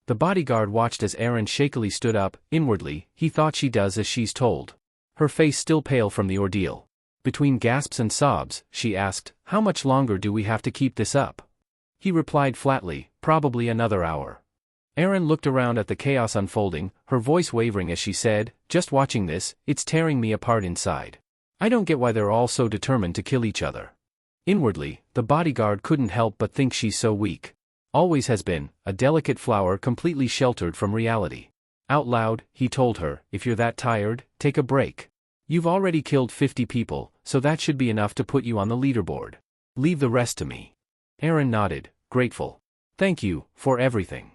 The bodyguard watched as Aaron shakily stood up. Inwardly, he thought she does as she's told. Her face still pale from the ordeal. Between gasps and sobs, she asked, "How much longer do we have to keep this up?" He replied flatly, "Probably another hour." Aaron looked around at the chaos unfolding, her voice wavering as she said, "Just watching this, it's tearing me apart inside. I don't get why they're all so determined to kill each other." Inwardly, the bodyguard couldn't help but think she's so weak. Always has been, a delicate flower completely sheltered from reality. Out loud, he told her, "If you're that tired, take a break. You've already killed 50 people, so that should be enough to put you on the leaderboard. Leave the rest to me." Aaron nodded, grateful. "Thank you, for everything."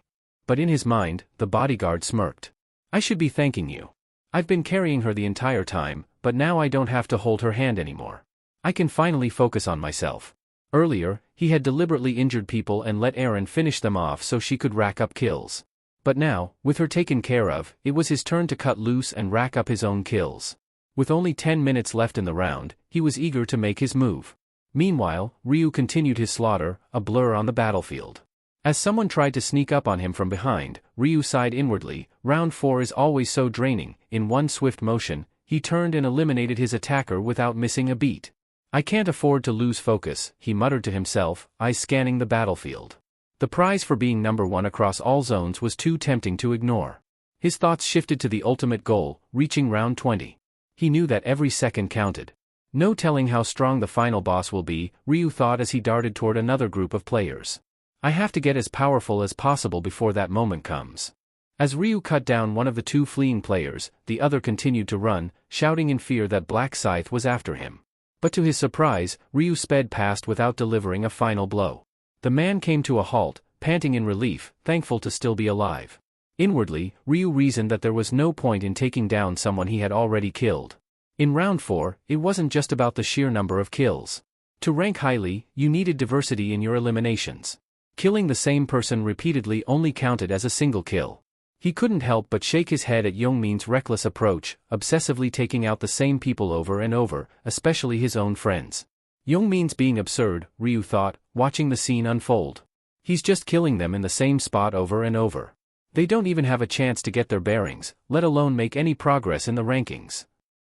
But in his mind, the bodyguard smirked. "I should be thanking you. I've been carrying her the entire time, but now I don't have to hold her hand anymore. I can finally focus on myself." Earlier, he had deliberately injured people and let Aaron finish them off so she could rack up kills. But now, with her taken care of, it was his turn to cut loose and rack up his own kills. With only 10 minutes left in the round, he was eager to make his move. Meanwhile, Ryu continued his slaughter, a blur on the battlefield. As someone tried to sneak up on him from behind, Ryu sighed inwardly. Round 4 is always so draining. In one swift motion, he turned and eliminated his attacker without missing a beat. "I can't afford to lose focus," he muttered to himself, eyes scanning the battlefield. The prize for being number 1 across all zones was too tempting to ignore. His thoughts shifted to the ultimate goal, reaching round 20. He knew that every second counted. No telling how strong the final boss will be, Ryu thought as he darted toward another group of players. "I have to get as powerful as possible before that moment comes." As Ryu cut down one of the 2 fleeing players, the other continued to run, shouting in fear that Black Scythe was after him. But to his surprise, Ryu sped past without delivering a final blow. The man came to a halt, panting in relief, thankful to still be alive. Inwardly, Ryu reasoned that there was no point in taking down someone he had already killed. In round 4, it wasn't just about the sheer number of kills. To rank highly, you needed diversity in your eliminations. Killing the same person repeatedly only counted as a single kill. He couldn't help but shake his head at Youngmin's reckless approach, obsessively taking out the same people over and over, especially his own friends. Youngmin's being absurd, Ryu thought, watching the scene unfold. He's just killing them in the same spot over and over. They don't even have a chance to get their bearings, let alone make any progress in the rankings.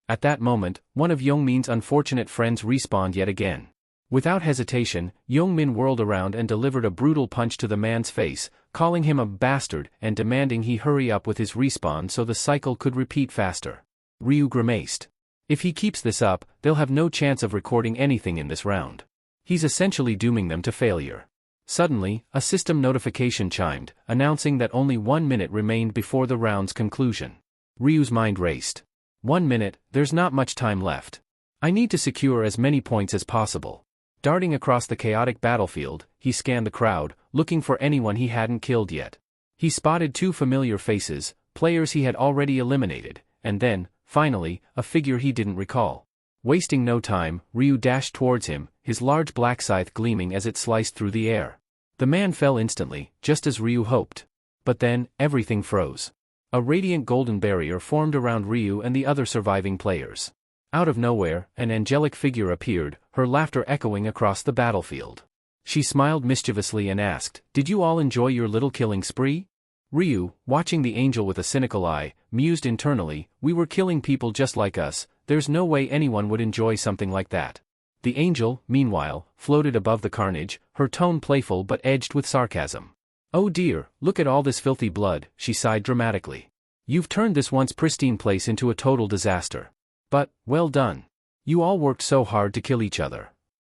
At that moment, one of Youngmin's unfortunate friends respawned yet again. Without hesitation, Youngmin whirled around and delivered a brutal punch to the man's face, calling him a bastard and demanding he hurry up with his respawn so the cycle could repeat faster. Ryu grimaced. If he keeps this up, they'll have no chance of recording anything in this round. He's essentially dooming them to failure. Suddenly, a system notification chimed, announcing that only 1 minute remained before the round's conclusion. Ryu's mind raced. 1 minute, there's not much time left. I need to secure as many points as possible. Darting across the chaotic battlefield, he scanned the crowd, looking for anyone he hadn't killed yet. He spotted 2 familiar faces, players he had already eliminated, and then, finally, a figure he didn't recall. Wasting no time, Ryu dashed towards him, his large black scythe gleaming as it sliced through the air. The man fell instantly, just as Ryu hoped. But then, everything froze. A radiant golden barrier formed around Ryu and the other surviving players. Out of nowhere, an angelic figure appeared, her laughter echoing across the battlefield. She smiled mischievously and asked, "Did you all enjoy your little killing spree?" Ryu, watching the angel with a cynical eye, mused internally, "We were killing people just like us, there's no way anyone would enjoy something like that." The angel, meanwhile, floated above the carnage, her tone playful but edged with sarcasm. "Oh dear, look at all this filthy blood," she sighed dramatically. "You've turned this once pristine place into a total disaster. But, well done. You all worked so hard to kill each other."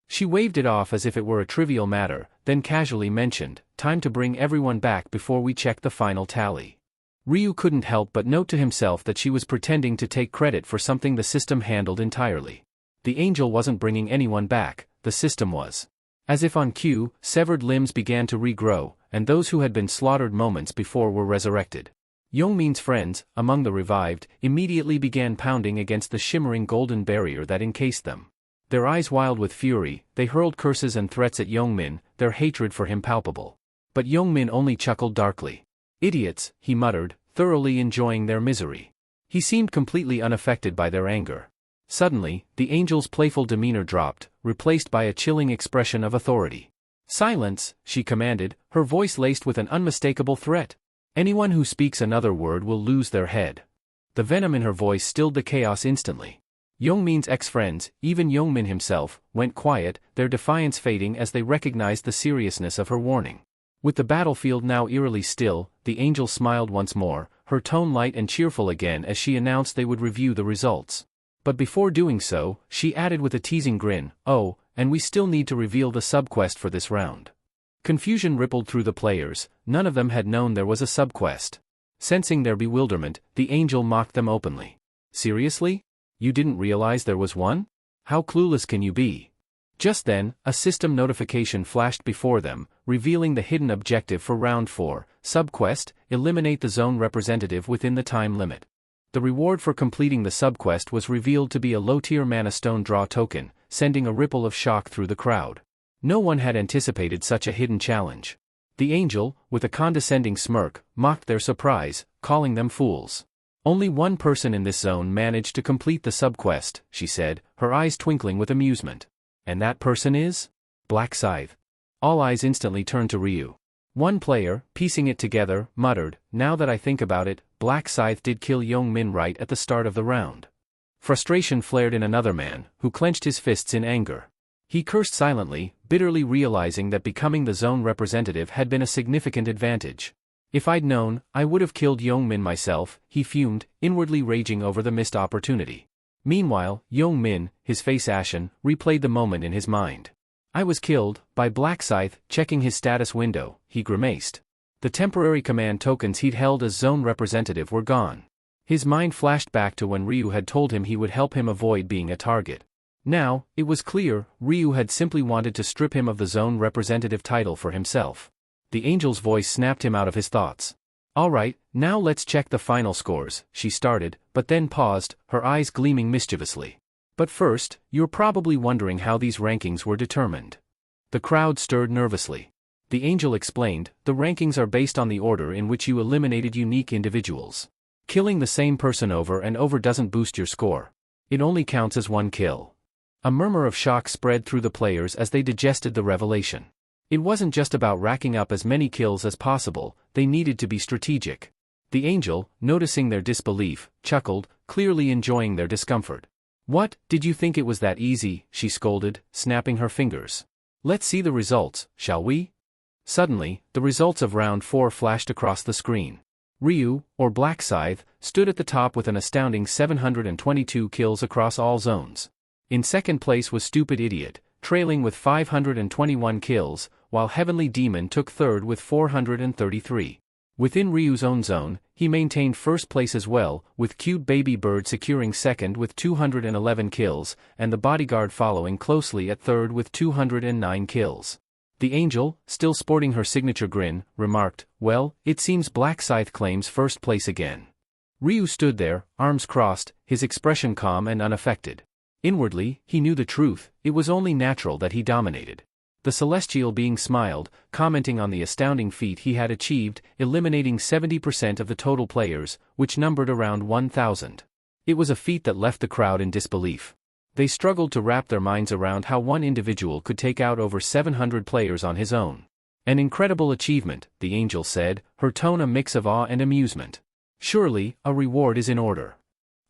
She waved it off as if it were a trivial matter, then casually mentioned, "Time to bring everyone back before we check the final tally." Ryu couldn't help but note to himself that she was pretending to take credit for something the system handled entirely. The angel wasn't bringing anyone back, the system was. As if on cue, severed limbs began to regrow, and those who had been slaughtered moments before were resurrected. Youngmin's friends, among the revived, immediately began pounding against the shimmering golden barrier that encased them. Their eyes wild with fury, they hurled curses and threats at Youngmin, their hatred for him palpable. But Youngmin only chuckled darkly. "Idiots," he muttered, thoroughly enjoying their misery. He seemed completely unaffected by their anger. Suddenly, the angel's playful demeanor dropped, replaced by a chilling expression of authority. "Silence," she commanded, her voice laced with an unmistakable threat. Anyone who speaks another word will lose their head. The venom in her voice stilled the chaos instantly. Youngmin's ex-friends, even Youngmin himself, went quiet, their defiance fading as they recognized the seriousness of her warning. With the battlefield now eerily still, the angel smiled once more, her tone light and cheerful again as she announced they would review the results. But before doing so, she added with a teasing grin, "Oh, and we still need to reveal the subquest for this round." Confusion rippled through the players, none of them had known there was a subquest. Sensing their bewilderment, the angel mocked them openly. "Seriously? You didn't realize there was one? How clueless can you be?" Just then, a system notification flashed before them, revealing the hidden objective for Round 4, Subquest, eliminate the zone representative within the time limit. The reward for completing the subquest was revealed to be a low-tier mana stone draw token, sending a ripple of shock through the crowd. No one had anticipated such a hidden challenge. The angel, with a condescending smirk, mocked their surprise, calling them fools. "Only one person in this zone managed to complete the subquest," she said, her eyes twinkling with amusement. "And that person is? Black Scythe." All eyes instantly turned to Ryu. One player, piecing it together, muttered, "Now that I think about it, Black Scythe did kill Youngmin right at the start of the round." Frustration flared in another man, who clenched his fists in anger. He cursed silently, bitterly realizing that becoming the zone representative had been a significant advantage. "If I'd known, I would have killed Youngmin myself," he fumed, inwardly raging over the missed opportunity. Meanwhile, Youngmin, his face ashen, replayed the moment in his mind. "I was killed by Black Scythe." Checking his status window, he grimaced. The temporary command tokens he'd held as zone representative were gone. His mind flashed back to when Ryu had told him he would help him avoid being a target. Now, it was clear, Ryu had simply wanted to strip him of the zone representative title for himself. The angel's voice snapped him out of his thoughts. "All right, now let's check the final scores," she started, but then paused, her eyes gleaming mischievously. "But first, you're probably wondering how these rankings were determined." The crowd stirred nervously. The angel explained, "The rankings are based on the order in which you eliminated unique individuals. Killing the same person over and over doesn't boost your score. It only counts as one kill." A murmur of shock spread through the players as they digested the revelation. It wasn't just about racking up as many kills as possible, they needed to be strategic. The angel, noticing their disbelief, chuckled, clearly enjoying their discomfort. "What, did you think it was that easy?" she scolded, snapping her fingers. "Let's see the results, shall we?" Suddenly, the results of Round 4 flashed across the screen. Ryu, or Black Scythe, stood at the top with an astounding 722 kills across all zones. In second place was Stupid Idiot, trailing with 521 kills, while Heavenly Demon took third with 433. Within Ryu's own zone, he maintained first place as well, with Cute Baby Bird securing second with 211 kills, and the Bodyguard following closely at third with 209 kills. The angel, still sporting her signature grin, remarked, "Well, it seems Black Scythe claims first place again." Ryu stood there, arms crossed, his expression calm and unaffected. Inwardly, he knew the truth, it was only natural that he dominated. The celestial being smiled, commenting on the astounding feat he had achieved, eliminating 70% of the total players, which numbered around 1,000. It was a feat that left the crowd in disbelief. They struggled to wrap their minds around how one individual could take out over 700 players on his own. "An incredible achievement," the angel said, her tone a mix of awe and amusement. "Surely, a reward is in order."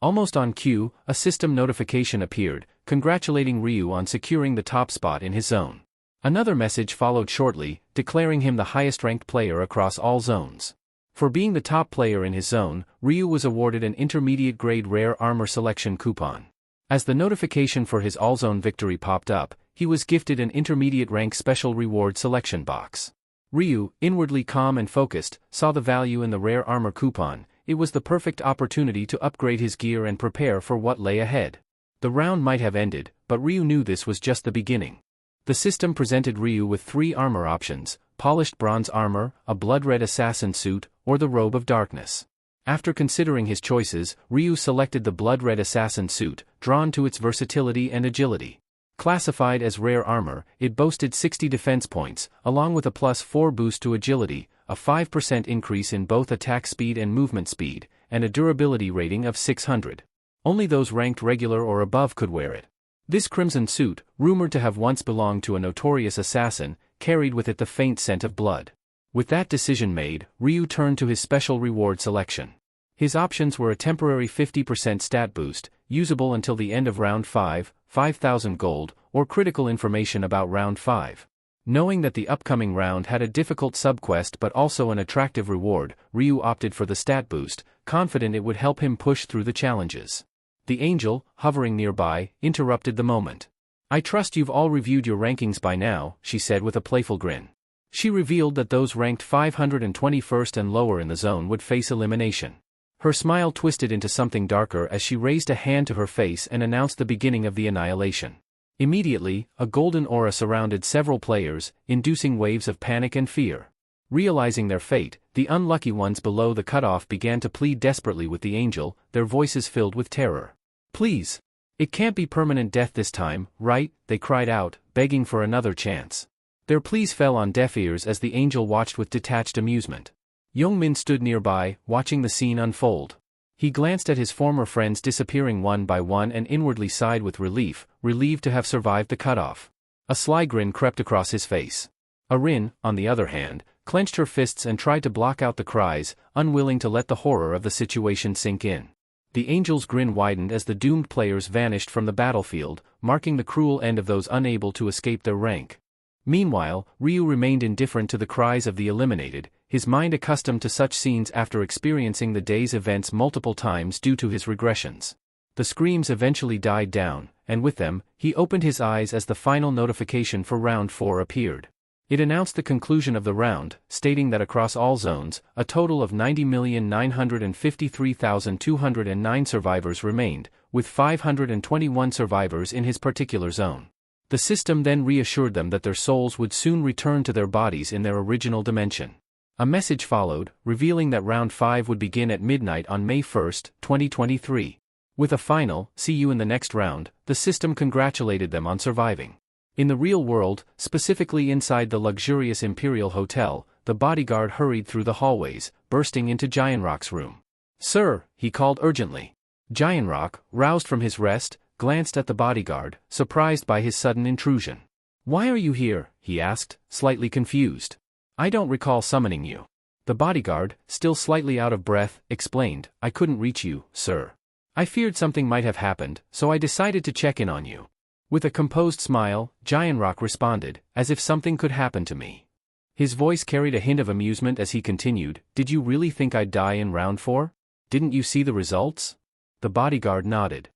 Almost on cue, a system notification appeared, congratulating Ryu on securing the top spot in his zone. Another message followed shortly, declaring him the highest-ranked player across all zones. For being the top player in his zone, Ryu was awarded an intermediate-grade rare armor selection coupon. As the notification for his all-zone victory popped up, he was gifted an intermediate-rank special reward selection box. Ryu, inwardly calm and focused, saw the value in the rare armor coupon. It was the perfect opportunity to upgrade his gear and prepare for what lay ahead. The round might have ended, but Ryu knew this was just the beginning. The system presented Ryu with 3 armor options: polished bronze armor, a blood-red assassin suit, or the robe of darkness. After considering his choices, Ryu selected the blood-red assassin suit, drawn to its versatility and agility. Classified as rare armor, it boasted 60 defense points, along with a +4 boost to agility, a 5% increase in both attack speed and movement speed, and a durability rating of 600. Only those ranked regular or above could wear it. This crimson suit, rumored to have once belonged to a notorious assassin, carried with it the faint scent of blood. With that decision made, Ryu turned to his special reward selection. His options were a temporary 50% stat boost, usable until the end of round 5, 5,000 gold, or critical information about round 5. Knowing that the upcoming round had a difficult subquest but also an attractive reward, Ryu opted for the stat boost, confident it would help him push through the challenges. The angel, hovering nearby, interrupted the moment. "I trust you've all reviewed your rankings by now," she said with a playful grin. She revealed that those ranked 521st and lower in the zone would face elimination. Her smile twisted into something darker as she raised a hand to her face and announced the beginning of the annihilation. Immediately, a golden aura surrounded several players, inducing waves of panic and fear. Realizing their fate, the unlucky ones below the cutoff began to plead desperately with the angel, their voices filled with terror. "Please! It can't be permanent death this time, right?" they cried out, begging for another chance. Their pleas fell on deaf ears as the angel watched with detached amusement. Youngmin stood nearby, watching the scene unfold. He glanced at his former friends disappearing one by one and inwardly sighed with relief, relieved to have survived the cutoff. A sly grin crept across his face. Arin, on the other hand, clenched her fists and tried to block out the cries, unwilling to let the horror of the situation sink in. The angel's grin widened as the doomed players vanished from the battlefield, marking the cruel end of those unable to escape their rank. Meanwhile, Ryu remained indifferent to the cries of the eliminated, his mind accustomed to such scenes after experiencing the day's events multiple times due to his regressions. The screams eventually died down, and with them, he opened his eyes as the final notification for round 4 appeared. It announced the conclusion of the round, stating that across all zones, a total of 90,953,209 survivors remained, with 521 survivors in his particular zone. The system then reassured them that their souls would soon return to their bodies in their original dimension. A message followed, revealing that round 5 would begin at midnight on May 1, 2023. With a final, "See you in the next round," the system congratulated them on surviving. In the real world, specifically inside the luxurious Imperial Hotel, the bodyguard hurried through the hallways, bursting into Gianrock's room. "Sir," he called urgently. Gianrock, roused from his rest, glanced at the bodyguard, surprised by his sudden intrusion. "Why are you here?" he asked, slightly confused. "I don't recall summoning you." The bodyguard, still slightly out of breath, explained, "I couldn't reach you, sir. I feared something might have happened, so I decided to check in on you." With a composed smile, Gianrock responded, "As if something could happen to me." His voice carried a hint of amusement as he continued, "Did you really think I'd die in round 4? Didn't you see the results?" The bodyguard nodded.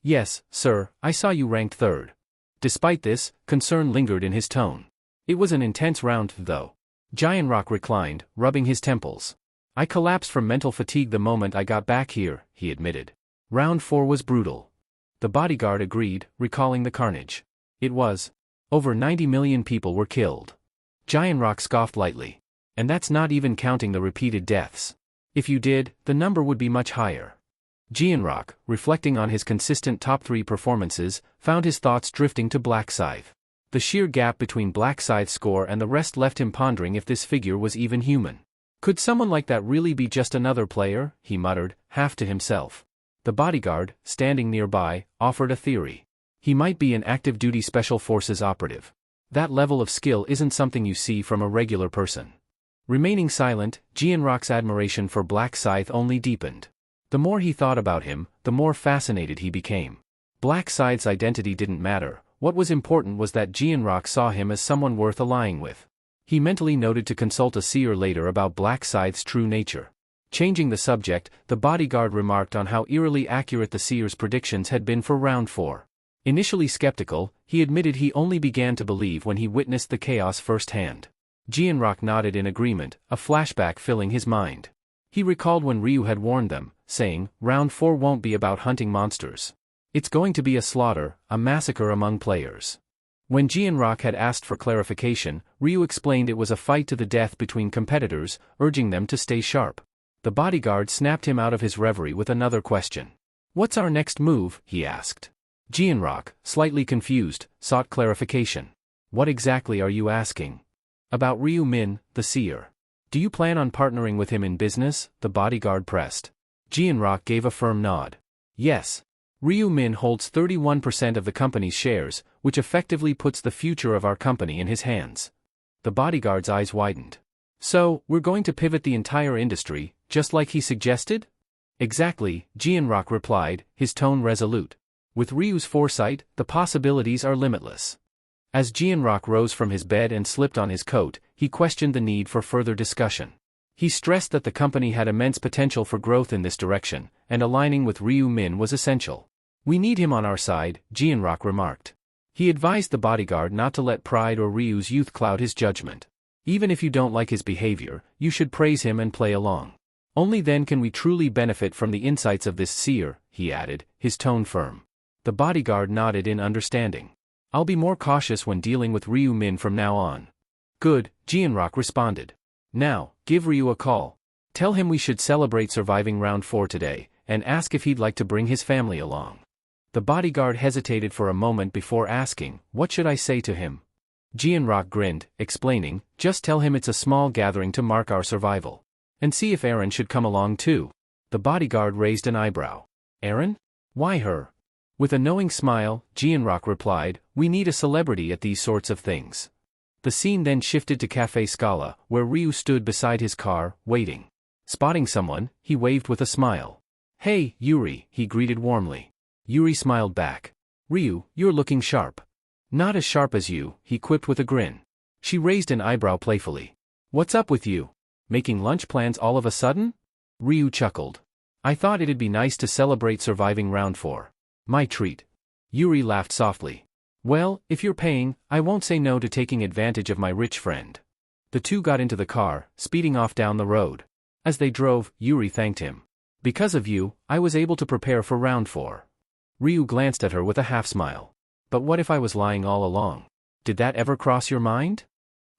"Yes, sir, I saw you ranked 3rd. Despite this, concern lingered in his tone. "It was an intense round, though." Gianrock reclined, rubbing his temples. "I collapsed from mental fatigue the moment I got back here," he admitted. "Round 4 was brutal." The bodyguard agreed, recalling the carnage. "It was. Over 90 million people were killed." Gianrock scoffed lightly. "And that's not even counting the repeated deaths. If you did, the number would be much higher." Gianrock, reflecting on his consistent top 3 performances, found his thoughts drifting to Black Scythe. The sheer gap between Black Scythe's score and the rest left him pondering if this figure was even human. "Could someone like that really be just another player?" he muttered, half to himself. The bodyguard, standing nearby, offered a theory. "He might be an active-duty Special Forces operative. That level of skill isn't something you see from a regular person." Remaining silent, Gianrock's admiration for Black Scythe only deepened. The more he thought about him, the more fascinated he became. Black Scythe's identity didn't matter, what was important was that Gianrock saw him as someone worth allying with. He mentally noted to consult a seer later about Black Scythe's true nature. Changing the subject, the bodyguard remarked on how eerily accurate the seer's predictions had been for round 4. Initially skeptical, he admitted he only began to believe when he witnessed the chaos firsthand. Gianrock nodded in agreement, a flashback filling his mind. He recalled when Ryu had warned them, saying, "Round 4 won't be about hunting monsters. It's going to be a slaughter, a massacre among players." When Gianrock had asked for clarification, Ryu explained it was a fight to the death between competitors, urging them to stay sharp. The bodyguard snapped him out of his reverie with another question. "What's our next move?" he asked. Gianrock, slightly confused, sought clarification. "What exactly are you asking?" "About Ryu Min, the seer. Do you plan on partnering with him in business?" the bodyguard pressed. Gianrock gave a firm nod. "Yes. Ryu Min holds 31% of the company's shares, which effectively puts the future of our company in his hands." The bodyguard's eyes widened. So, we're going to pivot the entire industry, just like he suggested? Exactly, Jianrock replied, his tone resolute. With Ryu's foresight, the possibilities are limitless. As Jianrock rose from his bed and slipped on his coat, he questioned the need for further discussion. He stressed that the company had immense potential for growth in this direction, and aligning with Ryu Min was essential. We need him on our side, Jianrock remarked. He advised the bodyguard not to let pride or Ryu's youth cloud his judgment. Even if you don't like his behavior, you should praise him and play along. Only then can we truly benefit from the insights of this seer, he added, his tone firm. The bodyguard nodded in understanding. I'll be more cautious when dealing with Ryu Min from now on. Good, Jianrock responded. Now, give Ryu a call. Tell him we should celebrate surviving round 4 today, and ask if he'd like to bring his family along. The bodyguard hesitated for a moment before asking, what should I say to him? Jianrock grinned, explaining, just tell him it's a small gathering to mark our survival. And see if Aaron should come along too. The bodyguard raised an eyebrow. Aaron? Why her? With a knowing smile, Jianrock replied, we need a celebrity at these sorts of things. The scene then shifted to Café Scala, where Ryu stood beside his car, waiting. Spotting someone, he waved with a smile. Hey, Yuri, he greeted warmly. Yuri smiled back. Ryu, you're looking sharp. Not as sharp as you, he quipped with a grin. She raised an eyebrow playfully. What's up with you? Making lunch plans all of a sudden? Ryu chuckled. I thought it'd be nice to celebrate surviving round 4. My treat. Yuri laughed softly. Well, if you're paying, I won't say no to taking advantage of my rich friend. The two got into the car, speeding off down the road. As they drove, Yuri thanked him. Because of you, I was able to prepare for round 4. Ryu glanced at her with a half-smile. But what if I was lying all along? Did that ever cross your mind?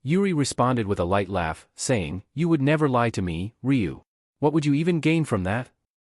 Yuri responded with a light laugh, saying, you would never lie to me, Ryu. What would you even gain from that?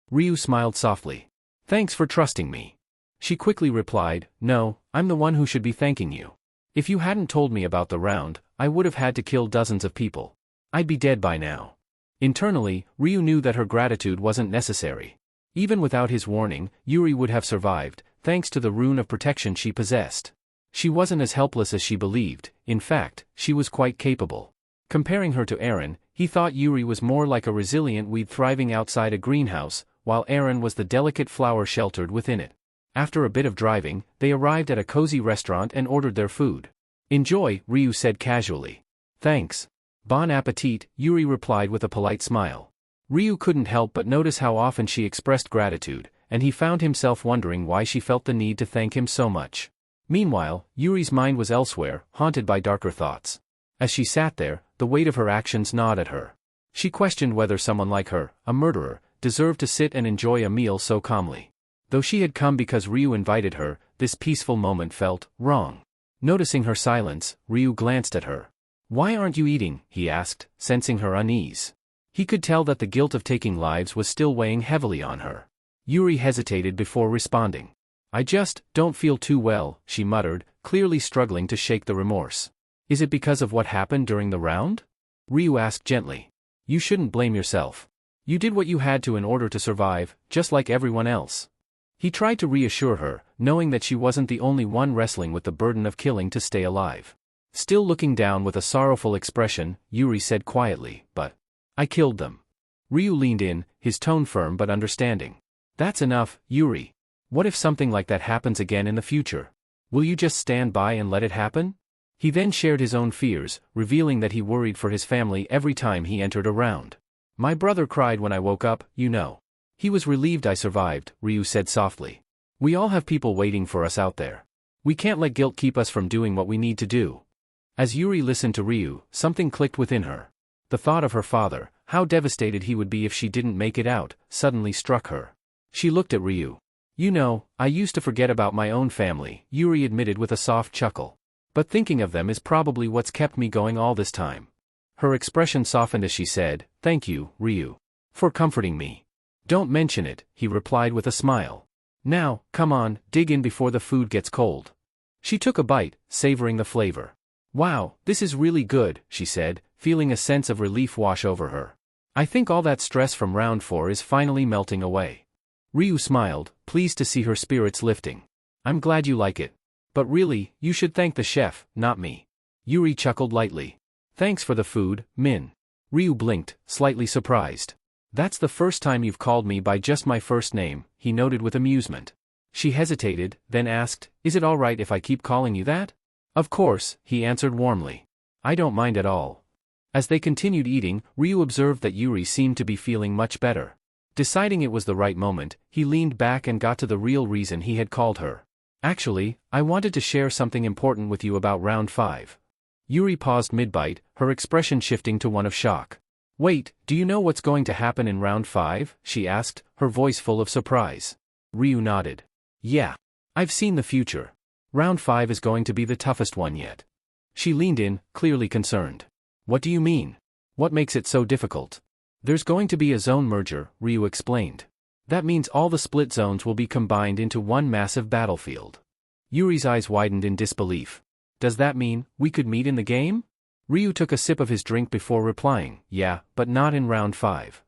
Ryu smiled softly. Thanks for trusting me. She quickly replied, no, I'm the one who should be thanking you. If you hadn't told me about the round, I would have had to kill dozens of people. I'd be dead by now. Internally, Ryu knew that her gratitude wasn't necessary. Even without his warning, Yuri would have survived, thanks to the rune of protection she possessed. She wasn't as helpless as she believed, in fact, she was quite capable. Comparing her to Aaron, he thought Yuri was more like a resilient weed thriving outside a greenhouse, while Aaron was the delicate flower sheltered within it. After a bit of driving, they arrived at a cozy restaurant and ordered their food. Enjoy, Ryu said casually. Thanks. Bon appetit, Yuri replied with a polite smile. Ryu couldn't help but notice how often she expressed gratitude, and he found himself wondering why she felt the need to thank him so much. Meanwhile, Yuri's mind was elsewhere, haunted by darker thoughts. As she sat there, the weight of her actions gnawed at her. She questioned whether someone like her, a murderer, deserved to sit and enjoy a meal so calmly. Though she had come because Ryu invited her, this peaceful moment felt wrong. Noticing her silence, Ryu glanced at her. Why aren't you eating? He asked, sensing her unease. He could tell that the guilt of taking lives was still weighing heavily on her. Yuri hesitated before responding. I just don't feel too well, she muttered, clearly struggling to shake the remorse. Is it because of what happened during the round? Ryu asked gently. You shouldn't blame yourself. You did what you had to in order to survive, just like everyone else. He tried to reassure her, knowing that she wasn't the only one wrestling with the burden of killing to stay alive. Still looking down with a sorrowful expression, Yuri said quietly, but I killed them. Ryu leaned in, his tone firm but understanding. That's enough, Yuri. What if something like that happens again in the future? Will you just stand by and let it happen? He then shared his own fears, revealing that he worried for his family every time he entered a round. My brother cried when I woke up, you know. He was relieved I survived, Ryu said softly. We all have people waiting for us out there. We can't let guilt keep us from doing what we need to do. As Yuri listened to Ryu, something clicked within her. The thought of her father, how devastated he would be if she didn't make it out, suddenly struck her. She looked at Ryu. You know, I used to forget about my own family, Yuri admitted with a soft chuckle. But thinking of them is probably what's kept me going all this time. Her expression softened as she said, Thank you, Ryu. For comforting me. Don't mention it, he replied with a smile. Now, come on, dig in before the food gets cold. She took a bite, savoring the flavor. Wow, this is really good, she said, feeling a sense of relief wash over her. I think all that stress from round 4 is finally melting away. Ryu smiled, pleased to see her spirits lifting. I'm glad you like it. But really, you should thank the chef, not me. Yuri chuckled lightly. Thanks for the food, Min. Ryu blinked, slightly surprised. That's the first time you've called me by just my first name, he noted with amusement. She hesitated, then asked, is it all right if I keep calling you that? Of course, he answered warmly. I don't mind at all. As they continued eating, Ryu observed that Yuri seemed to be feeling much better. Deciding it was the right moment, he leaned back and got to the real reason he had called her. Actually, I wanted to share something important with you about round 5. Yuri paused mid-bite, her expression shifting to one of shock. Wait, do you know what's going to happen in round 5? She asked, her voice full of surprise. Ryu nodded. Yeah. I've seen the future. Round 5 is going to be the toughest one yet. She leaned in, clearly concerned. What do you mean? What makes it so difficult? There's going to be a zone merger, Ryu explained. That means all the split zones will be combined into one massive battlefield. Yuri's eyes widened in disbelief. Does that mean we could meet in the game? Ryu took a sip of his drink before replying, yeah, but not in round 5.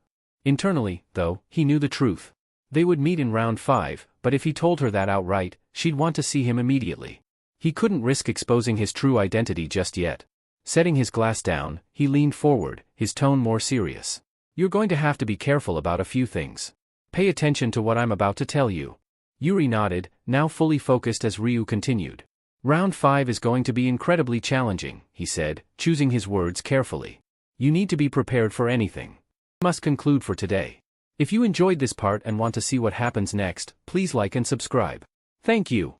Internally, though, he knew the truth. They would meet in round 5, but if he told her that outright, she'd want to see him immediately. He couldn't risk exposing his true identity just yet. Setting his glass down, he leaned forward, his tone more serious. You're going to have to be careful about a few things. Pay attention to what I'm about to tell you. Yuri nodded, now fully focused as Ryu continued. Round 5 is going to be incredibly challenging, he said, choosing his words carefully. You need to be prepared for anything. I must conclude for today. If you enjoyed this part and want to see what happens next, please like and subscribe. Thank you.